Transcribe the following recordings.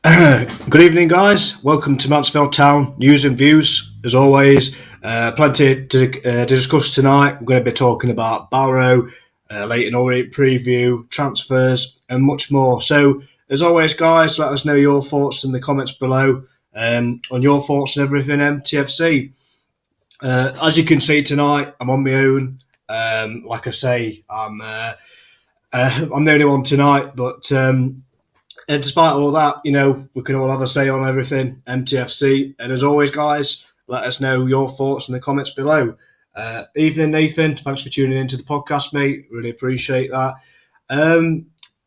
Good evening, guys. Welcome to Mansfield Town News and Views. As always, plenty to discuss tonight. We're going to be talking about Barrow, Leighton Orient preview, transfers, and much more. So, as always, guys, let us know your thoughts in the comments below on your thoughts and everything MTFC. As you can see tonight, I'm on my own. Like I say, I'm the only one tonight, but. And despite all that, we can all have a say on everything MTFC. And as always, guys, let us know your thoughts in the comments below. Evening, Nathan. Thanks for tuning into the podcast, mate. Really appreciate that.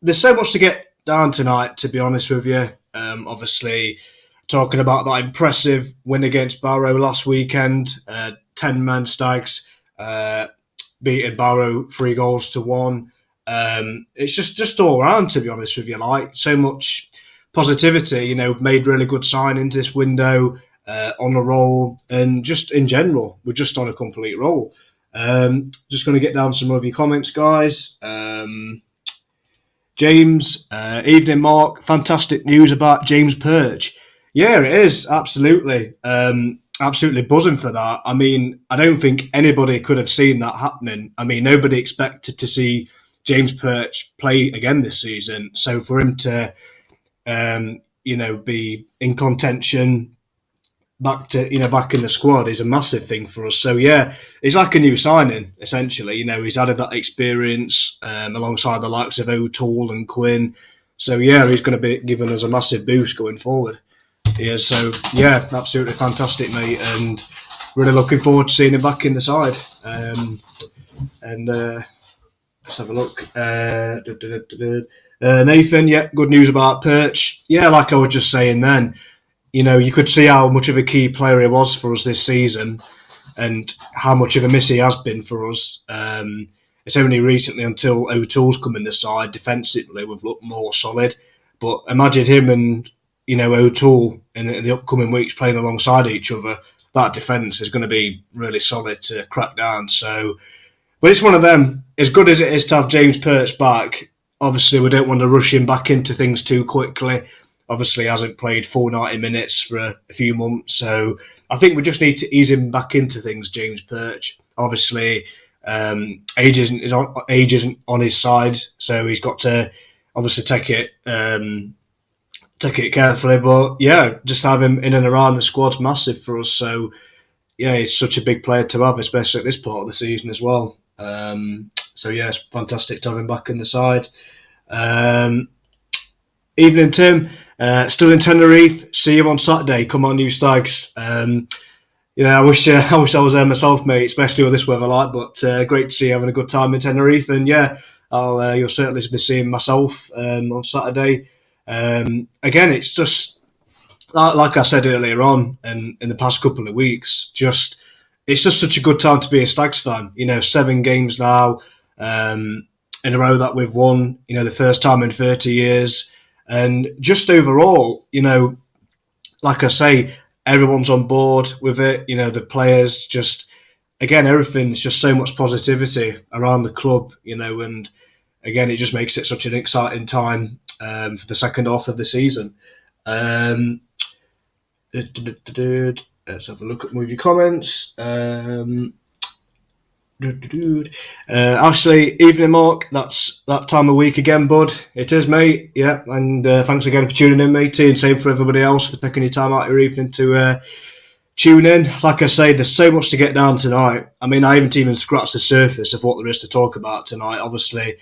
There's so much to get down tonight, to be honest with you. Obviously, talking about that impressive win against Barrow last weekend. 10-man Stags beating Barrow 3-1. It's just all around, to be honest with you. Like, so much positivity, made really good signings this window, on a roll, and just in general, we're just on a complete roll. Just going to get down some of your comments, guys. James, evening, Mark. Fantastic news about James Perch. Yeah, it is, absolutely. Absolutely buzzing for that. I mean, I don't think anybody could have seen that happening. I mean, nobody expected to see James Perch play again this season. So for him to, be in contention, back in the squad is a massive thing for us. So yeah, he's like a new signing essentially. He's added that experience alongside the likes of O'Toole and Quinn. So yeah, he's going to be giving us a massive boost going forward. Yeah, so yeah, absolutely fantastic, mate, and really looking forward to seeing him back in the side. Let's have a look. Nathan, yeah, good news about Perch. Yeah, like I was just saying then, you could see how much of a key player he was for us this season and how much of a miss he has been for us. It's only recently, until O'Toole's come in the side, defensively we've looked more solid. But imagine him and, O'Toole in the upcoming weeks playing alongside each other. That defence is going to be really solid to crack down. So, but it's one of them. As good as it is to have James Perch back, obviously we don't want to rush him back into things too quickly. Obviously, he hasn't played full 90 minutes for a few months, so I think we just need to ease him back into things, James Perch. Obviously, age isn't on his side, so he's got to obviously take it carefully. But yeah, just have him in and around the squad's massive for us. So yeah, he's such a big player to have, especially at this part of the season as well. So yeah, it's fantastic to have him back in the side. Evening, Tim. Still in Tenerife. See you on Saturday. Come on, you Stags. I wish I was there myself, mate, especially with this weather like. But great to see you having a good time in Tenerife. And yeah, you'll certainly be seeing myself on Saturday. Again, it's just like I said earlier on, and in the past couple of weeks, it's just such a good time to be a Stags fan. 7 games now in a row that we've won. The first time in 30 years. And just overall, like I say, everyone's on board with it. The players again, everything's just so much positivity around the club, and again, it just makes it such an exciting time for the second half of the season. Let's have a look at movie comments. Ashley, evening, Mark. That's that time of week again, bud. It is, mate. Yeah, and thanks again for tuning in, matey, and same for everybody else for taking your time out of your evening to tune in. Like I say, there's so much to get down tonight. I mean, I haven't even scratched the surface of what there is to talk about tonight. Obviously,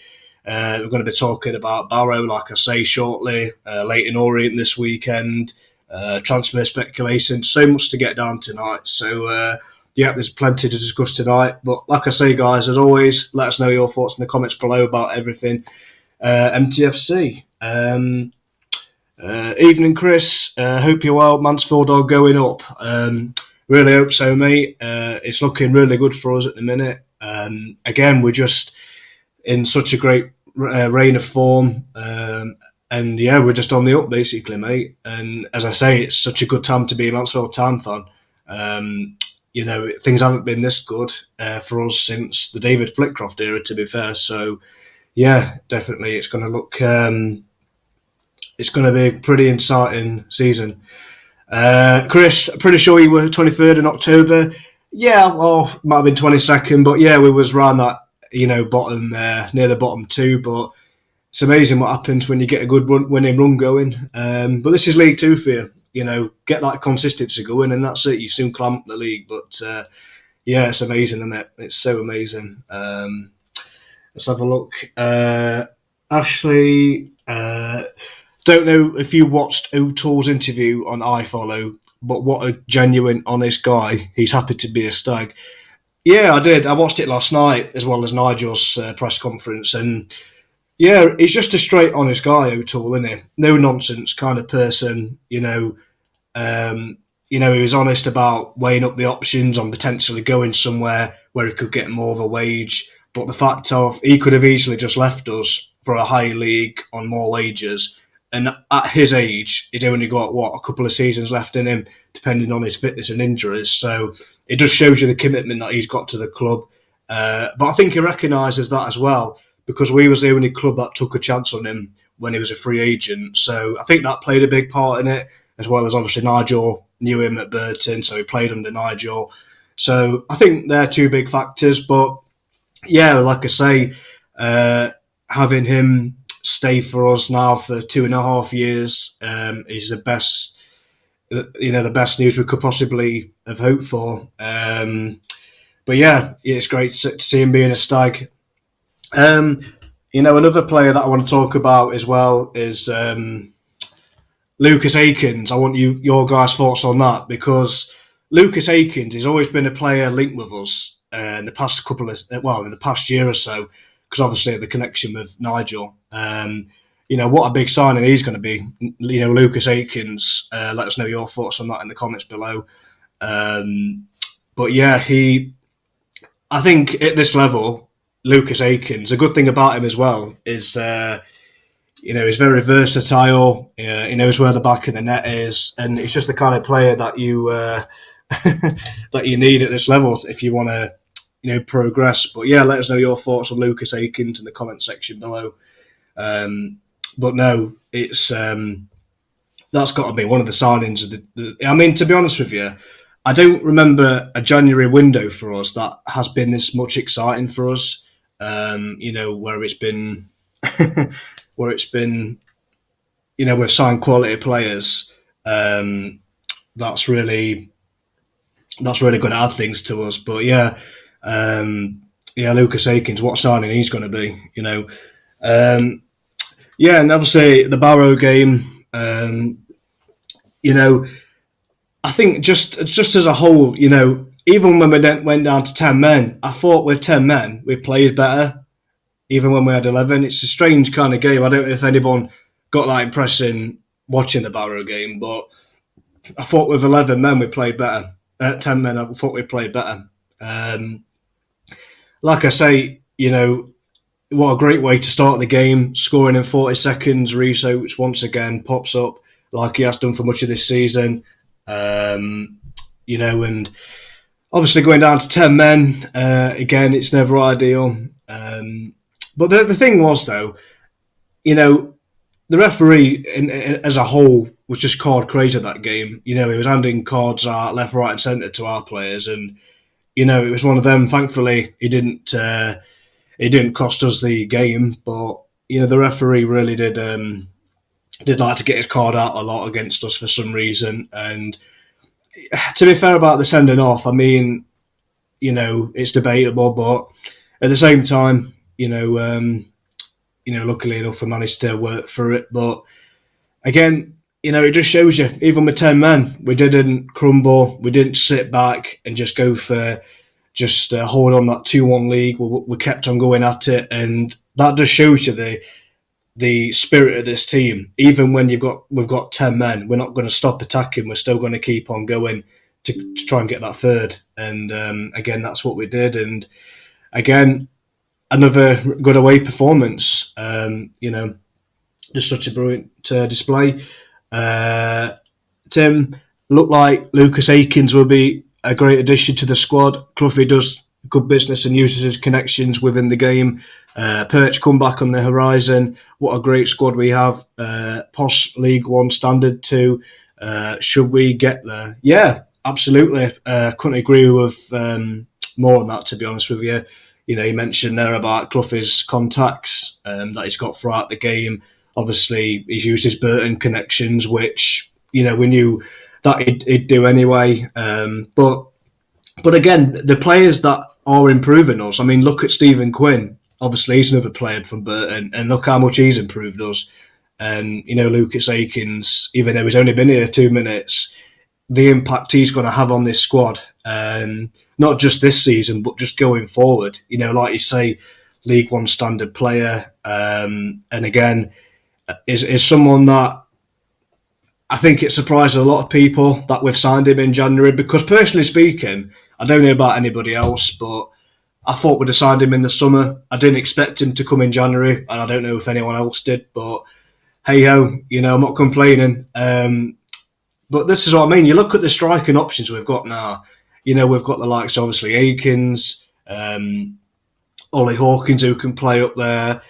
we're going to be talking about Barrow, like I say, shortly. Leighton Orient this weekend. Transfer speculation. So much to get down tonight. So. Yeah, there's plenty to discuss tonight. But like I say, guys, as always, let us know your thoughts in the comments below about everything MTFC. Evening, Chris. Hope you're well. Mansfield are going up. Really hope so, mate. It's looking really good for us at the minute. Again, we're just in such a great reign of form. And yeah, we're just on the up, basically, mate. And as I say, it's such a good time to be a Mansfield Town fan. Things haven't been this good for us since the David Flitcroft era, to be fair. So, yeah, definitely it's going to look it's going to be a pretty exciting season. Chris, pretty sure you were 23rd in October. Yeah, or might have been 22nd, but yeah, we was around that, bottom, near the bottom two. But it's amazing what happens when you get a good winning run going. But this is League Two for you. Get that consistency going, and that's it. You soon climb up the league. But yeah, it's amazing, isn't it? It's so amazing. Let's have a look. Ashley, don't know if you watched O'Toole's interview on iFollow, but what a genuine, honest guy. He's happy to be a Stag. Yeah, I did. I watched it last night, as well as Nigel's press conference. And yeah, he's just a straight, honest guy, O'Toole, isn't he? No nonsense kind of person. He was honest about weighing up the options on potentially going somewhere where he could get more of a wage. But the fact of he could have easily just left us for a higher league on more wages. And at his age, he's only got, a couple of seasons left in him, depending on his fitness and injuries. So it just shows you the commitment that he's got to the club. But I think he recognises that as well, because we was the only club that took a chance on him when he was a free agent. So I think that played a big part in it, as well as obviously Nigel knew him at Burton, so he played under Nigel. So I think they're two big factors. But yeah, like I say, having him stay for us now for 2.5 years is the best, the best news we could possibly have hoped for. But yeah, it's great to see him being a Stag. Another player that I want to talk about as well is Lucas Aikens. I want your guys' thoughts on that, because Lucas Aikens has always been a player linked with us in the past in the past year or so, because obviously the connection with Nigel. What a big signing he's going to be. Lucas Aikens. Let us know your thoughts on that in the comments below. But yeah, I think at this level, Lucas Aikens, a good thing about him as well is, he's very versatile. He knows where the back of the net is, and he's just the kind of player that you that you need at this level if you want to, progress. But yeah, let us know your thoughts on Lucas Aikens in the comment section below. But no, it's that's got to be one of the signings of the. To be honest with you, I don't remember a January window for us that has been this much exciting for us. Where it's been, we've signed quality players. That's really going to add things to us. But yeah, Lucas Aikens, what signing he's going to be, and obviously the Barrow game, I think just as a whole, even when we went down to 10 men, I thought with 10 men we played better. Even when we had 11, it's a strange kind of game. I don't know if anyone got that impression watching the Barrow game, but I thought with 11 men we played better. 10 men, I thought we played better. Like I say, what a great way to start the game, scoring in 40 seconds. Reece Oates once again pops up like he has done for much of this season. And obviously going down to 10 men, again, it's never ideal. But the thing was, though, the referee as a whole was just card crazy that game. He was handing cards out left, right and centre to our players. And, it was one of them. Thankfully, it didn't cost us the game. But, the referee really did like to get his card out a lot against us for some reason. And to be fair about the sending off, it's debatable, but at the same time, luckily enough, we managed to work through it. But again, it just shows you, even with 10 men, we didn't crumble. We didn't sit back and just go for hold on that 2-1 league. We kept on going at it, and that just shows you the spirit of this team. Even when we've got 10 men, we're not going to stop attacking. We're still going to keep on going to try and get that third. And again, that's what we did. And again, another good away performance. Just such a brilliant display. Tim, looked like Lucas Aikens will be a great addition to the squad. Cloughie does good business and uses his connections within the game. Perch come back on the horizon. What a great squad we have. POS League One standard too. Should we get there? Yeah, absolutely. Couldn't agree with more on that, to be honest with you. You know, you mentioned there about Clough's contacts that he's got throughout the game. Obviously, he's used his Burton connections, which, you know, we knew that he'd do anyway. But again, the players that are improving us, I mean, look at Stephen Quinn. Obviously, he's another player from Burton, and look how much he's improved us. And, you know, Lucas Aikens, even though he's only been here 2 minutes, the impact he's going to have on this squad, not just this season, but just going forward. You know, like you say, League One standard player, and again, is someone that I think it surprised a lot of people that we've signed him in January, because personally speaking, I don't know about anybody else, but I thought we'd have signed him in the summer. I didn't expect him to come in January, and I don't know if anyone else did, but hey ho, you know, I'm not complaining. But this is what I mean. You look at the striking options we've got now. You know, we've got the likes, obviously, Aikens, Ollie Hawkins, who can play up there.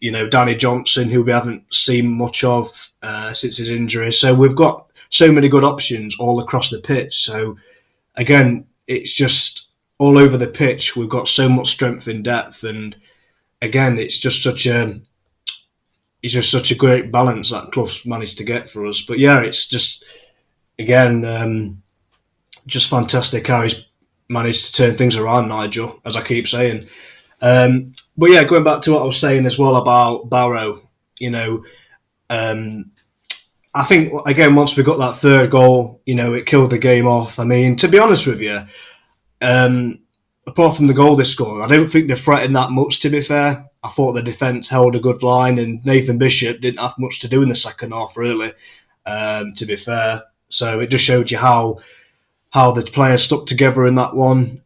You know, Danny Johnson, who we haven't seen much of since his injury. So we've got so many good options all across the pitch. So again, it's just all over the pitch. We've got so much strength in depth, and again, it's just such a great balance that Clough's managed to get for us. But yeah, it's just again just fantastic how he's managed to turn things around, Nigel, as I keep saying. But yeah, going back to what I was saying as well about Barrow, you know, I think, again, once we got that third goal, you know, it killed the game off. I mean, to be honest with you, apart from the goal they scored, I don't think they threatened that much, to be fair. I thought the defence held a good line, and Nathan Bishop didn't have much to do in the second half, really, to be fair. So it just showed you how the players stuck together in that one.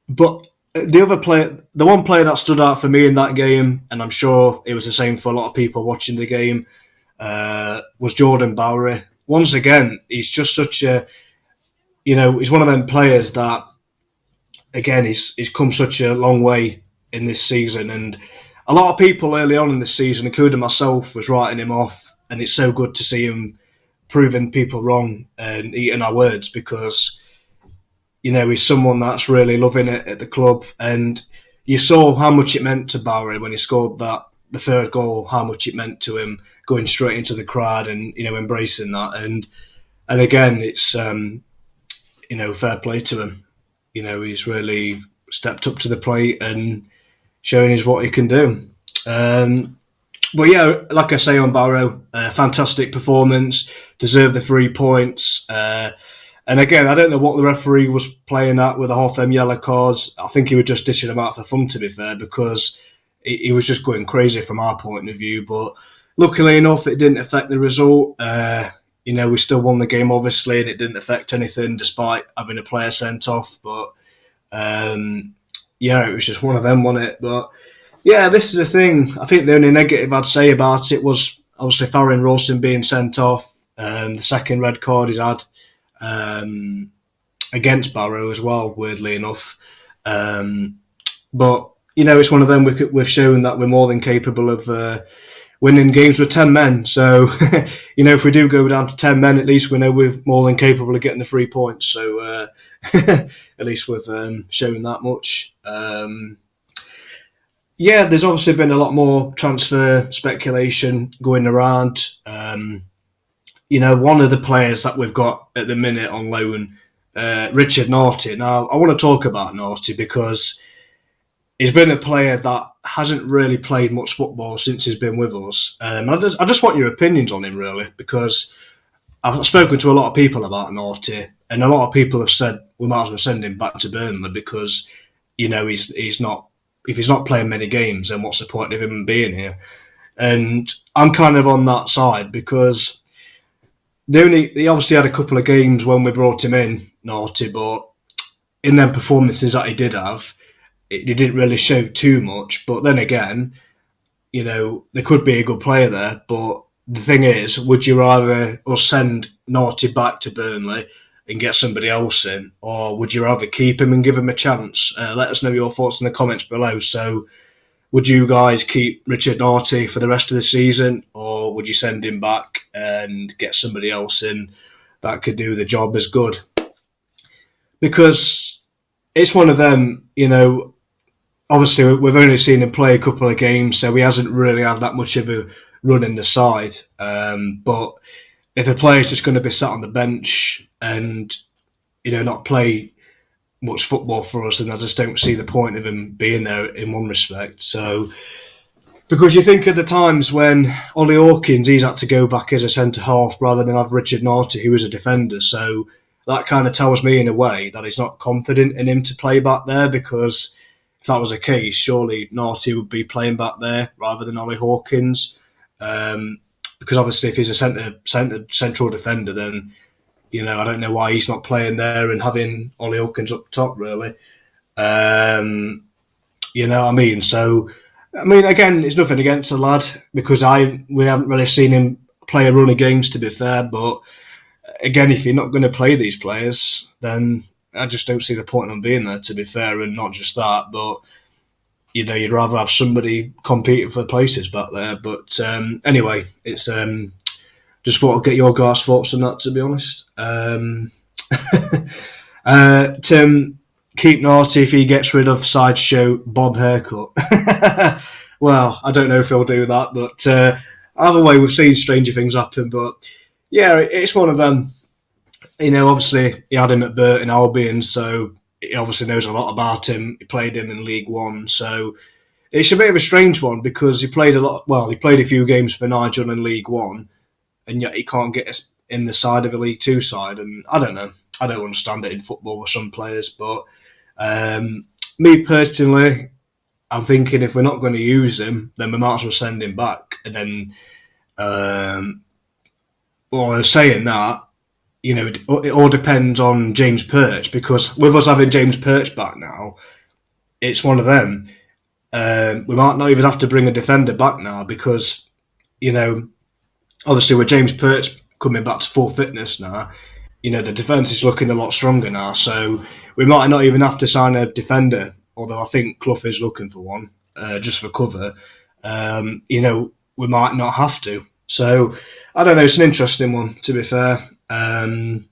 But the one player that stood out for me in that game, and I'm sure it was the same for a lot of people watching the game, was Jordan Bowery. Once again, he's just such a, you know, he's one of them players that, again, he's come such a long way in this season. And a lot of people early on in this season, including myself, was writing him off. And it's so good to see him proving people wrong and eating our words, because, you know, he's someone that's really loving it at the club. And you saw how much it meant to Bowery when he scored the third goal, how much it meant to him going straight into the crowd and, you know, embracing that. And again, it's, you know, fair play to him. You know, he's really stepped up to the plate and showing us what he can do. But yeah, like I say on Barrow, fantastic performance, deserved the 3 points. And again, I don't know what the referee was playing at with the half them yellow cards. I think he was just dishing them out for fun, to be fair, because he was just going crazy from our point of view. But luckily enough, it didn't affect the result. You know, we still won the game, obviously, and it didn't affect anything despite having a player sent off. But yeah, it was just one of them, wasn't it? But yeah, this is the thing. I think the only negative I'd say about it was obviously Farron Rawson being sent off. The second red card he's had against Barrow as well, weirdly enough. But, you know, it's one of them we've shown that we're more than capable of winning games with 10 men. So, you know, if we do go down to 10 men, at least we know we're more than capable of getting the 3 points. So, at least we've shown that much. Yeah, there's obviously been a lot more transfer speculation going around. You know, one of the players that we've got at the minute on loan, Richard Naughty. Now, I want to talk about Naughty because he's been a player that hasn't really played much football since he's been with us. I just want your opinions on him, really, because I've spoken to a lot of people about Naughty, and a lot of people have said we might as well send him back to Burnley because, you know, he's not, if he's not playing many games, then what's the point of him being here? And I'm kind of on that side because he obviously had a couple of games when we brought him in, Naughty, but in them performances that he did have, he didn't really show too much. But then again, you know, there could be a good player there. But the thing is, would you rather us send Naughty back to Burnley and get somebody else in, or would you rather keep him and give him a chance? Let us know your thoughts in the comments below. So, would you guys keep Richard Narty for the rest of the season, or would you send him back and get somebody else in that could do the job as good? Because it's one of them, obviously we've only seen him play a couple of games, so he hasn't really had that much of a run in the side. But if a player's just going to be sat on the bench and, not play much football for us, then I just don't see the point of him being there in one respect. So, because you think of the times when Ollie Hawkins, he's had to go back as a centre-half rather than have Richard Narty, who was a defender. So that kind of tells me in a way that he's not confident in him to play back there, because if that was the case, surely Narty would be playing back there rather than Ollie Hawkins. Because obviously if he's a central defender, then, I don't know why he's not playing there and having Ollie Hawkins up top, really. You know what I mean? So, again, it's nothing against the lad, because we haven't really seen him play a run of games, to be fair. But again, if you're not going to play these players, then I just don't see the point in being there, to be fair. And not just that, but you'd rather have somebody competing for places back there. But anyway, it's just thought I'd get your guys' thoughts on that, to be honest. Tim, keep Narty if he gets rid of sideshow Bob haircut. Well, I don't know if he'll do that, but either way, we've seen stranger things happen. But yeah, it's one of them. Obviously he had him at Burton Albion, so he obviously knows a lot about him. He played him in League One, so it's a bit of a strange one, because he played a few games for Nigel in League One, and yet he can't get us in the side of a League Two side. And I don't know. I don't understand it in football with some players, but me personally, I'm thinking if we're not going to use him, then we might as well send him back. And then, or saying that, it all depends on James Perch, because with us having James Perch back now, it's one of them. We might not even have to bring a defender back now, because, obviously with James Perch coming back to full fitness now, the defence is looking a lot stronger now. So we might not even have to sign a defender, although I think Clough is looking for one, just for cover. We might not have to. So I don't know. It's an interesting one, to be fair. And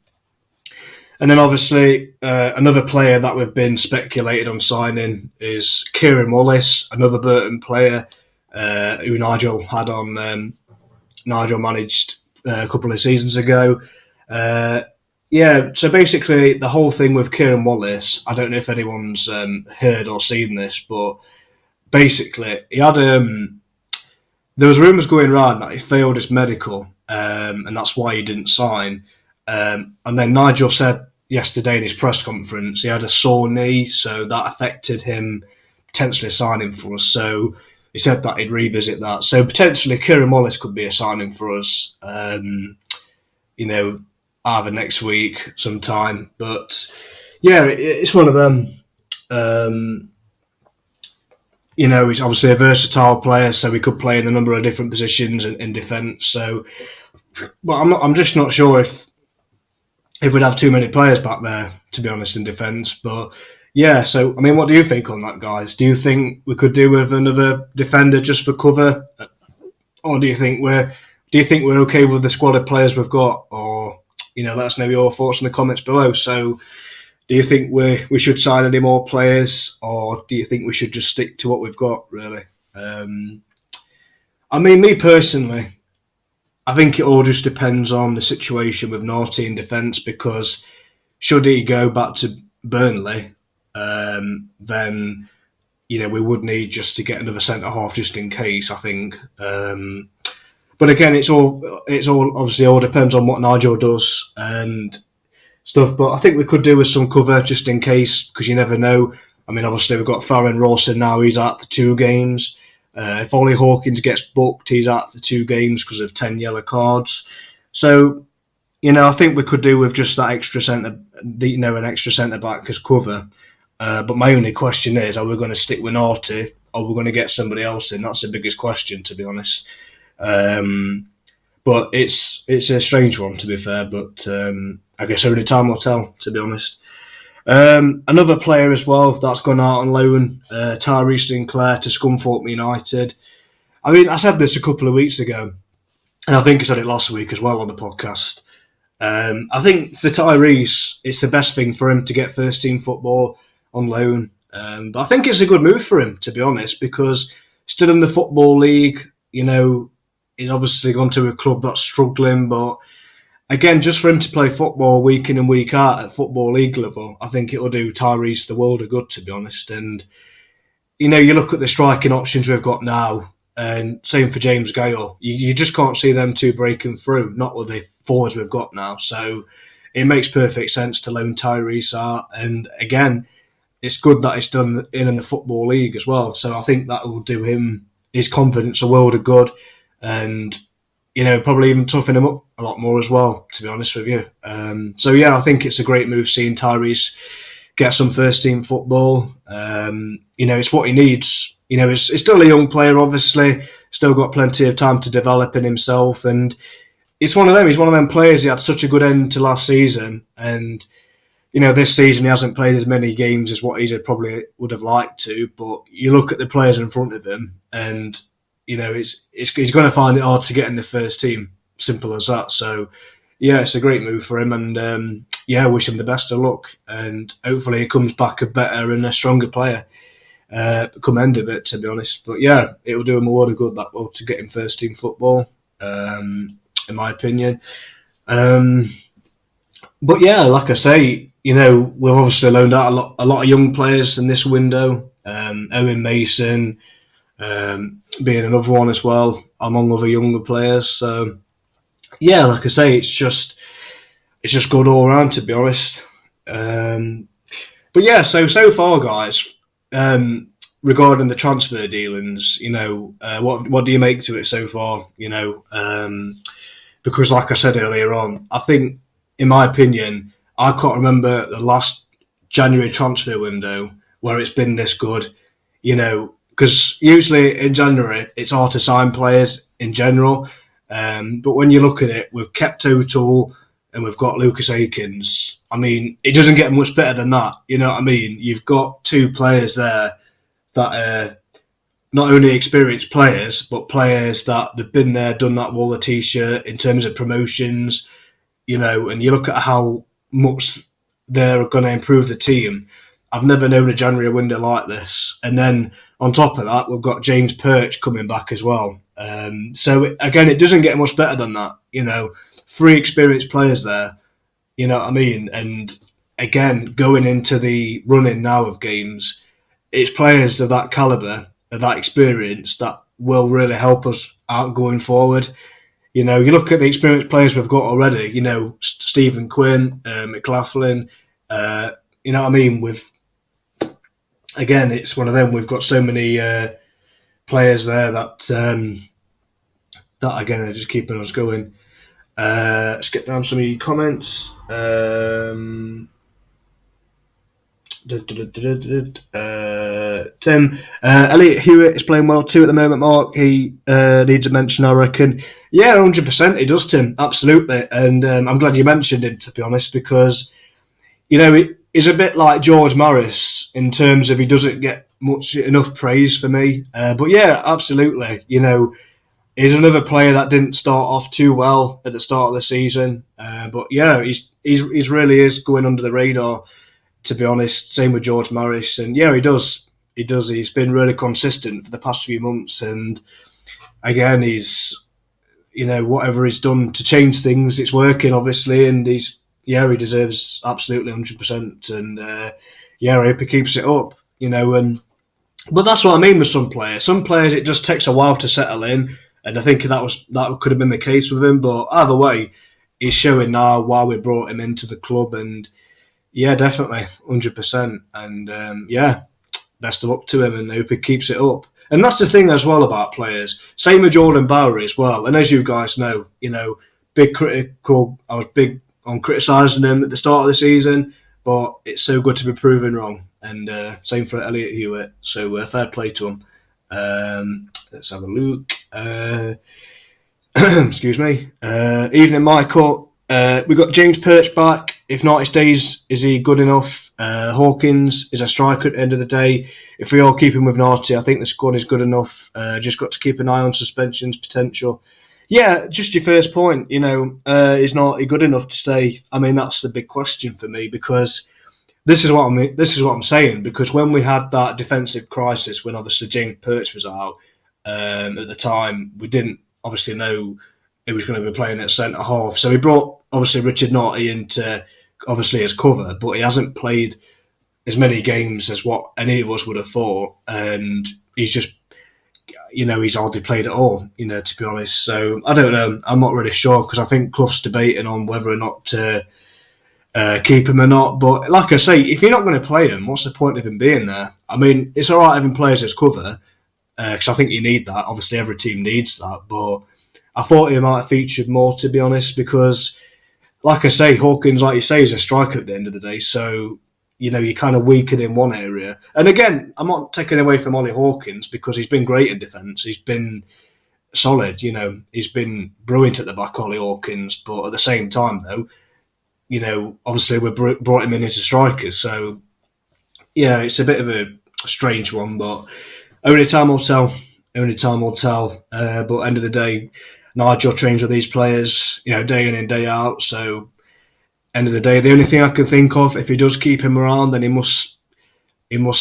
then obviously another player that we've been speculated on signing is Kieran Wallace, another Burton player who Nigel managed a couple of seasons ago. So basically the whole thing with Kieran Wallace, I don't know if anyone's heard or seen this, but basically he had there was rumours going around that he failed his medical, and that's why he didn't sign. And then Nigel said yesterday in his press conference he had a sore knee, so that affected him potentially signing for us. So he said that he'd revisit that. So potentially Kieran Wallace could be a signing for us, either next week sometime. But yeah, it's one of them. He's obviously a versatile player, so he could play in a number of different positions in defence. So, but I'm just not sure if we'd have too many players back there, to be honest, in defence. But yeah, so what do you think on that, guys? Do you think we could do with another defender just for cover, or do you think we're okay with the squad of players we've got? Or let us know your thoughts in the comments below. So, do you think we should sign any more players, or do you think we should just stick to what we've got, really? Me personally, I think it all just depends on the situation with Narty in defence, because should he go back to Burnley, then we would need just to get another centre half just in case, I think. But again, it's all obviously all depends on what Nigel does and stuff. But I think we could do with some cover just in case, because you never know. Obviously we've got Farron Rawson now. He's out for 2 games. If Ollie Hawkins gets booked, he's out for 2 games because of 10 yellow cards. So, I think we could do with just that extra centre, an extra centre back as cover. But my only question is, are we going to stick with Narty, or are we going to get somebody else in? That's the biggest question, to be honest. But it's a strange one, to be fair. But I guess only time will tell, to be honest. Another player as well that's gone out on loan, Tyrese Sinclair to Scunthorpe United. I mean, I said this a couple of weeks ago, and I think I said it last week as well on the podcast. I think for Tyrese, it's the best thing for him to get first team football on loan. But I think it's a good move for him, to be honest, because still in the Football League, he's obviously gone to a club that's struggling, but again, just for him to play football week in and week out at Football League level, I think it will do Tyrese the world of good, to be honest. And, you look at the striking options we've got now, and same for James Gale. You just can't see them two breaking through, not with the forwards we've got now. So it makes perfect sense to loan Tyrese out. And again, it's good that it's done in the Football League as well. So I think that will do his confidence a world of good. And, probably even toughen him up a lot more as well, to be honest with you. So yeah, I think it's a great move seeing Tyrese get some first team football. It's what he needs. He's still a young player, obviously, still got plenty of time to develop in himself. And it's one of them. He's one of them players. He had such a good end to last season. And, this season he hasn't played as many games as what he probably would have liked to. But you look at the players in front of him and, he's going to find it hard to get in the first team. Simple as that. So, yeah, it's a great move for him. And, wish him the best of luck. And hopefully he comes back a better and a stronger player. Come end of it, to be honest. But yeah, it will do him a lot of good that well to get him first team football, in my opinion. But yeah, like I say, we've obviously loaned out a lot of young players in this window. Owen Mason being another one as well, among other younger players. So yeah, like I say, it's just good all around, to be honest. But yeah, so far, guys. Regarding the transfer dealings, what do you make to it so far? Because like I said earlier on, I think, in my opinion, I can't remember the last January transfer window where it's been this good. Because usually in January it's hard to sign players in general, but when you look at it, we've kept O'Toole and we've got Lucas Aikens. I mean, it doesn't get much better than that. You know what I mean? You've got two players there that are not only experienced players, but players that they've been there, done that, wore the t-shirt in terms of promotions, and you look at how much they're going to improve the team. I've never known a January window like this. And then on top of that, we've got James Perch coming back as well. So again, it doesn't get much better than that. 3 experienced players there. You know what I mean? And again, going into the running now of games, it's players of that calibre, of that experience, that will really help us out going forward. You look at the experienced players we've got already, Stephen Quinn, McLaughlin, you know what I mean? Again, it's one of them, we've got so many players there that again are just keeping us going. Let's get down some of your comments. Tim, Elliot Hewitt is playing well too at the moment, Mark. He needs a mention, I reckon. Yeah, 100% he does, Tim. Absolutely. And I'm glad you mentioned him, to be honest, because, he's a bit like George Morris in terms of he doesn't get enough praise for me. But yeah, absolutely. He's another player that didn't start off too well at the start of the season. But yeah, he's really is going under the radar, to be honest. Same with George Morris. And yeah, he does. He's been really consistent for the past few months. And again, he's, whatever he's done to change things, it's working, obviously. And he deserves absolutely 100%. And I hope he keeps it up, but that's what I mean with some players. Some players, it just takes a while to settle in. And I think that could have been the case with him. But either way, he's showing now why we brought him into the club. And yeah, definitely, 100%. And best of luck to him, and hope he keeps it up. And that's the thing as well about players. Same with Jordan Bowery as well. And as you guys know, big critical. I was big on criticising him at the start of the season, but it's so good to be proven wrong. And same for Elliot Hewitt. So fair play to him. Let's have a look. Excuse me. Evening, Michael. We've got James Perch back. If not, his days, is he good enough? Hawkins is a striker at the end of the day. If we all keep him with Naughty, I think the squad is good enough. Just got to keep an eye on suspensions potential. Yeah, just your first point. Is Naughty good enough to stay? I mean, that's the big question for me, because this is what I'm saying. Because when we had that defensive crisis, when obviously James Perch was out at the time, we didn't obviously know he was going to be playing at centre half. So he brought obviously Richard Naughty into obviously as cover, but he hasn't played as many games as what any of us would have thought, and he's just he's hardly played at all. To be honest, so I don't know. I'm not really sure, because I think Clough's debating on whether or not to keep him or not. But like I say, if you're not going to play him, what's the point of him being there? I mean, it's all right having players as cover, because I think you need that. Obviously, every team needs that, but I thought he might have featured more, to be honest, because, like I say, Hawkins, like you say, is a striker at the end of the day. So, you're kind of weakened in one area. And again, I'm not taking away from Ollie Hawkins, because he's been great in defence. He's been solid, He's been brilliant at the back, Ollie Hawkins. But at the same time, though, obviously we brought him in as a striker. So, yeah, it's a bit of a strange one, but only time will tell. Only time will tell. But end of the day, Nigel trains with these players, day in and day out. So, end of the day, the only thing I can think of, if he does keep him around, then he must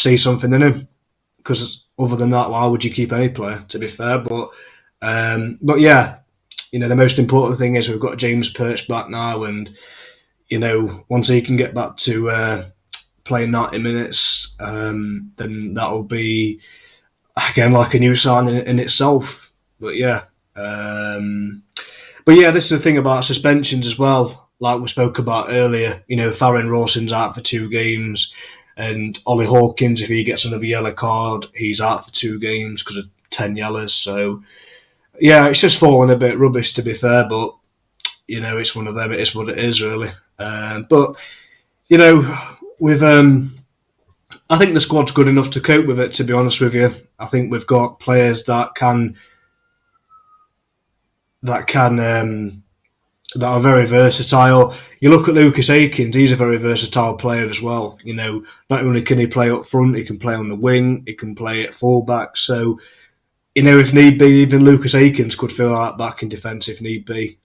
see something in him. Because other than that, why would you keep any player? To be fair, but yeah, the most important thing is we've got James Perch back now, and once he can get back to playing 90 minutes, then that'll be again like a new sign in itself. But yeah. But yeah, this is the thing about suspensions as well. Like we spoke about earlier, Farron Rawson's out for 2 games, and Ollie Hawkins, if he gets another yellow card, he's out for 2 games because of 10 yellows. So yeah, it's just falling a bit rubbish, to be fair. But it's one of them. It is what it is, really. But with I think the squad's good enough to cope with it. To be honest with you, I think we've got players that are very versatile. You look at Lucas Aikens; he's a very versatile player as well. Not only can he play up front, he can play on the wing, he can play at fullback. So, if need be, even Lucas Aikens could fill out back in defence if need be.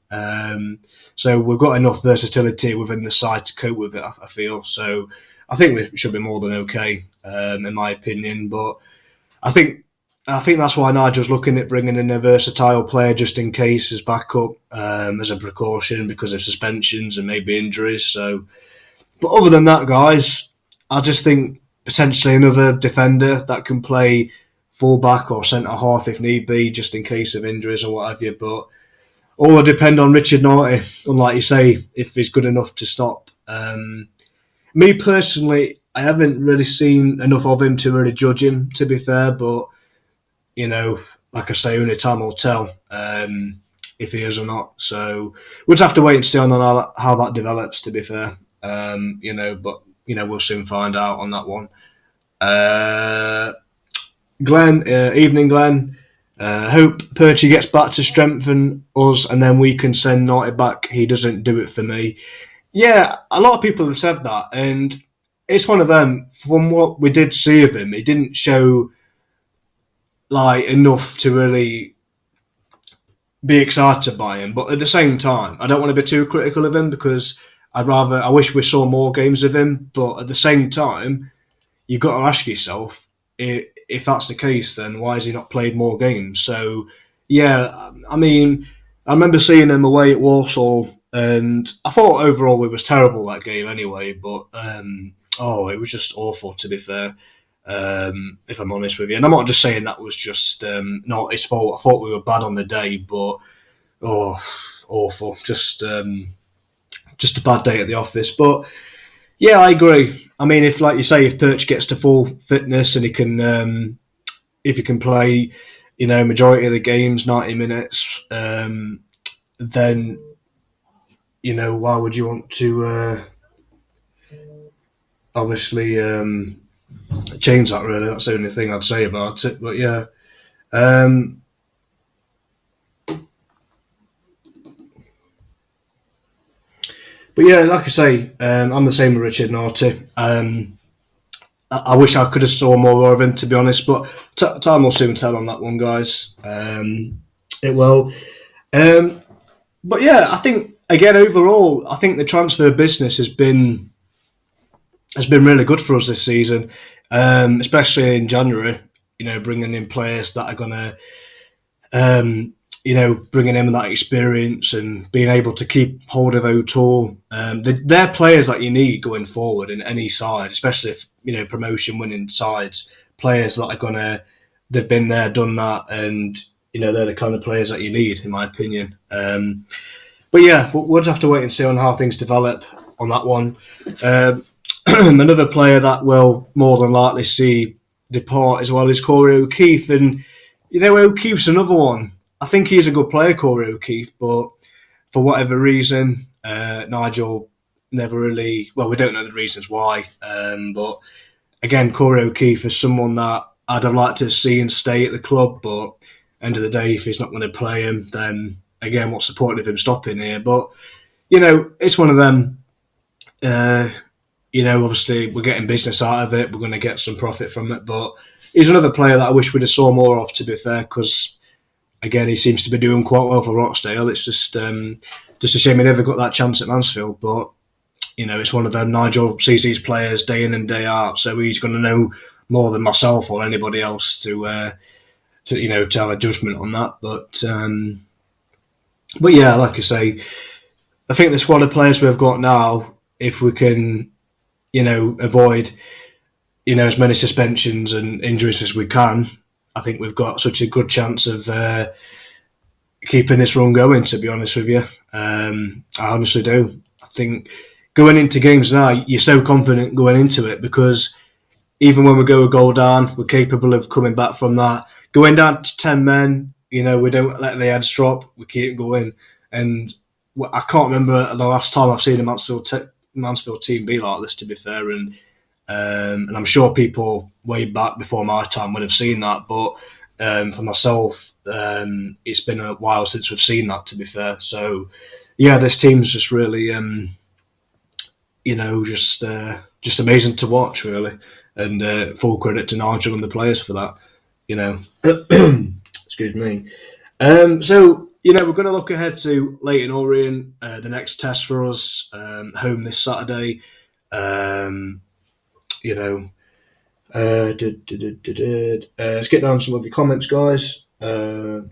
So we've got enough versatility within the side to cope with it, I feel. So I think we should be more than okay, in my opinion. But I think that's why Nigel's looking at bringing in a versatile player just in case as backup, as a precaution because of suspensions and maybe injuries. So, but other than that, guys, I just think potentially another defender that can play fullback or centre half if need be, just in case of injuries or what have you. But all will depend on Richard Naughty, unlike you say, if he's good enough to stop. Me personally, I haven't really seen enough of him to really judge him, to be fair, but like I say, only time will tell if he is or not. So we'll just have to wait and see on how that develops, to be fair. But we'll soon find out on that one. Glenn, evening, Glenn. Hope Perchie gets back to strengthen us, and then we can send Naughty back. He doesn't do it for me. Yeah, a lot of people have said that, and it's one of them. From what we did see of him, he didn't show enough to really be excited by him. But at the same time, I don't want to be too critical of him, because I wish we saw more games of him. But at the same time, you've got to ask yourself, if that's the case, then why has he not played more games? So yeah, I mean, I remember seeing him away at Walsall, and I thought overall we was terrible that game anyway. But it was just awful, to be fair. If I'm honest with you, and I'm not just saying that was just not his fault. I thought we were bad on the day, but awful, just a bad day at the office. But yeah, I agree. I mean, if like you say, if Perch gets to full fitness and he can, if he can play, majority of the games, 90 minutes, then why would you want to obviously change that, really? That's the only thing I'd say about it. But yeah, But yeah, like I say, I'm the same with Richard Naughty. I wish I could have saw more of him, to be honest, but time will soon tell on that one, guys. It will. Um, but yeah, I think again overall, I think the transfer business has been really good for us this season, especially in January. Bringing in players that are going to um, bringing in that experience and being able to keep hold of O'Toole. They're players that you need going forward in any side, especially if, promotion winning sides. Players that are going to, they've been there, done that, and, they're the kind of players that you need, in my opinion. But yeah, we'll just have to wait and see on how things develop on that one. Another player that we'll more than likely see depart as well is Cory O'Keeffe. And, O'Keeffe's another one. I think he's a good player, Cory O'Keeffe, but for whatever reason, Nigel never really... Well, we don't know the reasons why. But again, Cory O'Keeffe is someone that I'd have liked to see and stay at the club, but end of the day, if he's not going to play him, then again, what's the point of him stopping here? But, it's one of them... obviously we're getting business out of it. We're going to get some profit from it. But he's another player that I wish we'd have saw more of, to be fair, because, again, he seems to be doing quite well for Rochdale. It's just a shame he never got that chance at Mansfield. But, it's one of them. Nigel sees these players day in and day out, so he's going to know more than myself or anybody else to have a judgment on that. But yeah, like I say, I think the squad of players we've got now, if we can, avoid, as many suspensions and injuries as we can, I think we've got such a good chance of keeping this run going, to be honest with you. I honestly do. I think going into games now, you're so confident going into it because even when we go a goal down, we're capable of coming back from that. Going down to 10 men, we don't let the heads drop, we keep going. And I can't remember the last time I've seen a Mansfield team be like this, to be fair, and I'm sure people way back before my time would have seen that, but for myself, it's been a while since we've seen that, to be fair. So yeah, this team's just really just amazing to watch, really, and full credit to Nigel and the players for that, excuse me. So we're going to look ahead to Leyton Orient, the next test for us, home this Saturday. Let's get down some of your comments, guys. Michael,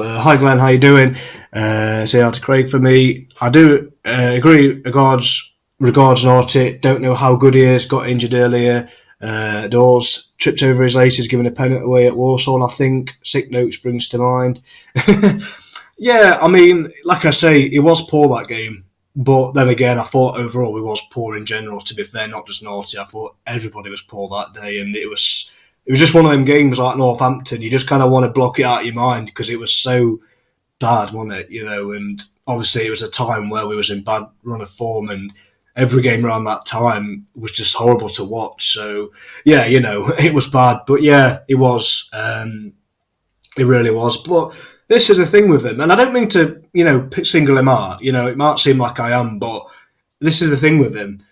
hi Glenn, how you doing? Say hi to Craig for me. I do agree. Regards Naughty. Don't know how good he is. Got injured earlier. Dawes tripped over his laces, giving a penalty away at Walsall, I think. Sick notes brings to mind. Yeah, I mean, like I say, he was poor that game. But then again, I thought overall he was poor in general, to be fair, not just Naughty. I thought everybody was poor that day, and it was just one of them games like Northampton. You just kind of want to block it out of your mind because it was so bad, wasn't it? And obviously it was a time where we was in bad run of form, and every game around that time was just horrible to watch. So yeah, it was bad, but yeah, it was. It really was. But this is the thing with him, and I don't mean to, single him out. It might seem like I am, but this is the thing with him,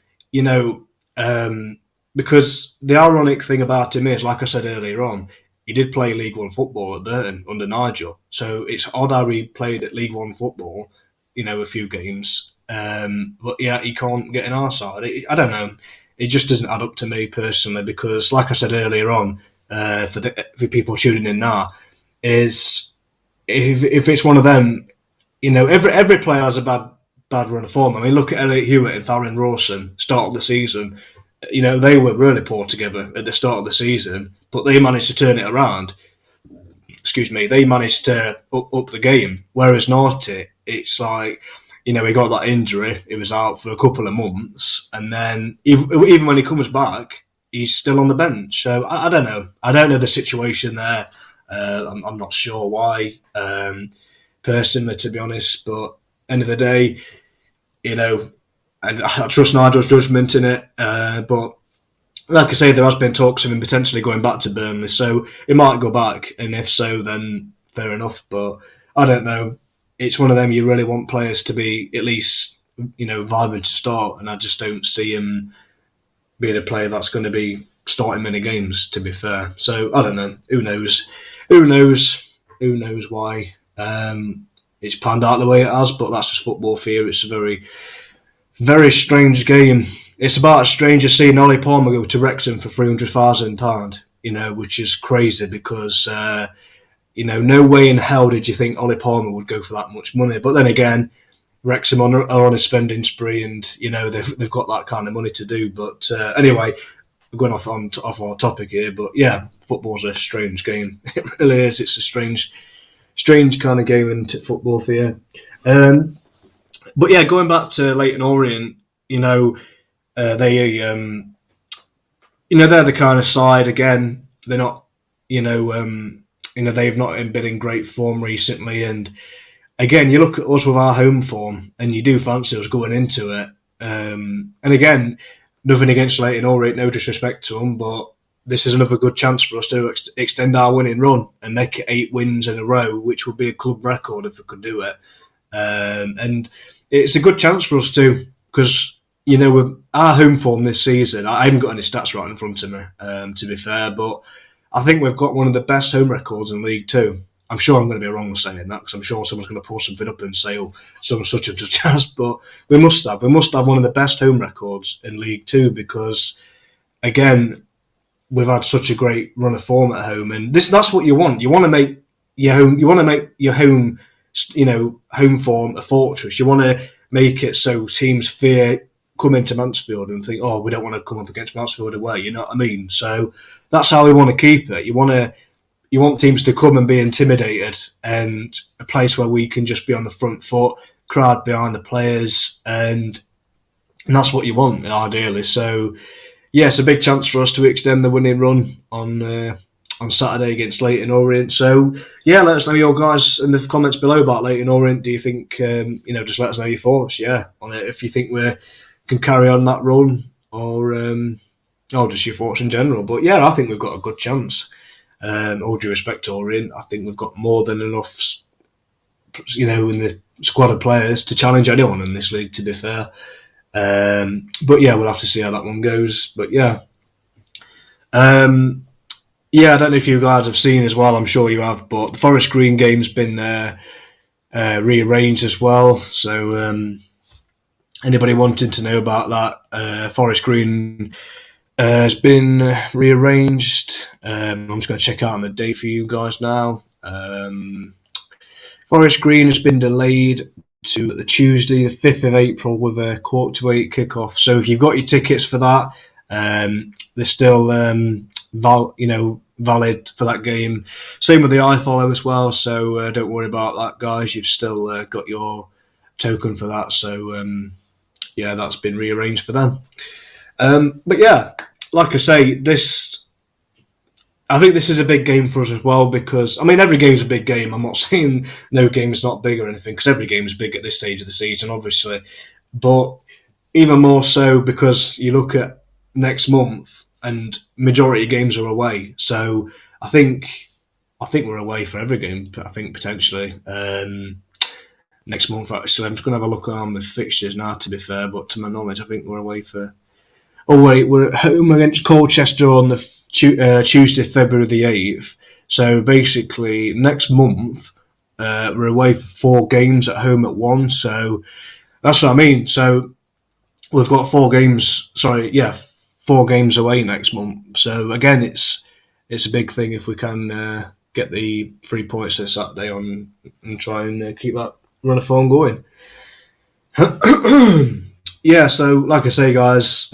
because the ironic thing about him is, like I said earlier on, he did play League One football at Burton under Nigel. So it's odd how he played at League One football, a few games. But yeah, he can't get in our side. I don't know. It just doesn't add up to me personally because, like I said earlier on, for people tuning in now, is if it's one of them, every player has a bad run of form. I mean, look at Elliot Hewitt and Farron Rawson, start of the season. They were really poor together at the start of the season, but they managed to turn it around. Excuse me, they managed to up the game. Whereas Naughty, it's like, he got that injury. He was out for a couple of months, and then even when he comes back, he's still on the bench. So I don't know. I don't know the situation there. I'm not sure why, personally, to be honest. But end of the day, and I trust Nigel's judgment in it. But like I say, there has been talks of him potentially going back to Burnley, so he might go back. And if so, then fair enough. But I don't know. it's one of them you really want players to be at least, vibrant to start, and I just don't see him being a player that's going to be starting many games, to be fair. So I don't know. Who knows? Who knows why it's panned out the way it has? But that's just football fear. It's a very, very strange game. It's about as strange as seeing Ollie Palmer go to Wrexham for £300,000. Which is crazy because no way in hell did you think Ollie Palmer would go for that much money. But then again, Wrexham are on a spending spree, and they've got that kind of money to do. But anyway, we're going off our topic here. But yeah, football's a strange game. It really is. It's a strange kind of game into football for you. But yeah, going back to Leyton Orient, they're the kind of side again. They're not, they've not been in great form recently, and again, you look at us with our home form, and you do fancy us going into it. And again, nothing against Leyton Orient, no disrespect to them, but this is another good chance for us to extend our winning run and make it 8 wins in a row, which would be a club record if we could do it. And it's a good chance for us too, because with our home form this season, I haven't got any stats right in front of me, to be fair, but I think we've got one of the best home records in League Two. I'm sure I'm going to be wrong saying that, because I'm sure someone's going to pull something up and say, some such and such as, but we must have one of the best home records in League Two, because again, we've had such a great run of form at home, and that's what you want. You want to make your home, home form a fortress. You want to make it so teams fear coming to Mansfield and think, we don't want to come up against Mansfield away. You know what I mean? So that's how we want to keep it. You want teams to come and be intimidated, and a place where we can just be on the front foot, crowd behind the players, and that's what you want, ideally. So, yeah, it's a big chance for us to extend the winning run on Saturday against Leyton Orient. So, yeah, let us know your guys in the comments below about Leyton Orient. Do you think, just let us know your thoughts, on it, if you think we can carry on that run, or just your thoughts in general. But, yeah, I think we've got a good chance. All due respect to Orient, I think we've got more than enough, in the squad of players to challenge anyone in this league, to be fair. But yeah, we'll have to see how that one goes. But yeah. I don't know if you guys have seen as well, I'm sure you have, but the Forest Green game's been rearranged as well. So anybody wanting to know about that, Forest Green has been rearranged. I'm just going to check out on the date for you guys now. Forest Green has been delayed to the Tuesday, the 5th of April, with a 7:45 kickoff. So if you've got your tickets for that, they're still valid for that game. Same with the iFollow as well. So don't worry about that, guys. You've still got your token for that. So that's been rearranged for them. But yeah, like I say, I think this is a big game for us as well, because, every game's a big game. I'm not saying no game is not big or anything, because every game is big at this stage of the season, obviously. But even more so because you look at next month and majority of games are away. So I think we're away for every game, I think, potentially. Next month, actually. I'm just going to have a look on the fixtures now, to be fair, but to my knowledge, I think we're away for... Oh, wait, we're at home against Colchester on the Tuesday, February the 8th. So basically, next month, we're away for 4 games at home at once. So that's what I mean. So we've got 4 games, 4 games away next month. So again, it's a big thing if we can get the 3 points this Saturday on and try and keep that run of form going. Yeah, so like I say, guys,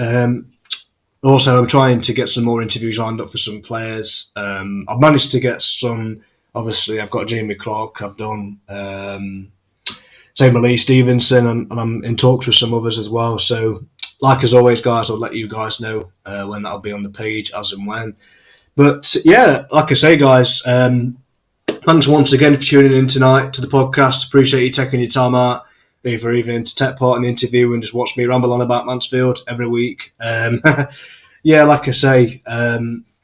also I'm trying to get some more interviews lined up for some players. I've managed to get some, obviously I've got Jamie Clark, I've done same with Lee Stevenson, and I'm in talks with some others as well. So like as always, guys, I'll let you guys know when that'll be on the page, as and when. But yeah, like I say, guys, thanks once again for tuning in tonight to the podcast. Appreciate you taking your time out, either even to take part in the interview and just watch me ramble on about Mansfield every week. Yeah, like I say,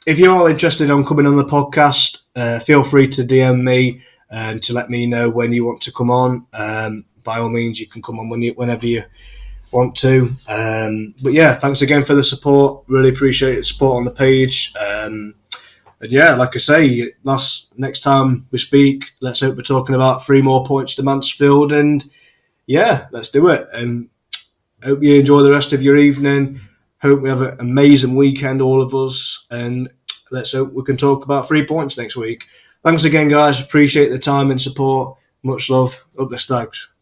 if you're interested in coming on the podcast, feel free to DM me and to let me know when you want to come on. By all means, you can come on whenever you want to. But yeah, thanks again for the support. Really appreciate the support on the page. And yeah, like I say, next time we speak, let's hope we're talking about 3 more points to Mansfield. And yeah, let's do it. And hope you enjoy the rest of your evening. Hope we have an amazing weekend, all of us. And let's hope we can talk about 3 points next week. Thanks again, guys. Appreciate the time and support. Much love. Up the Stags.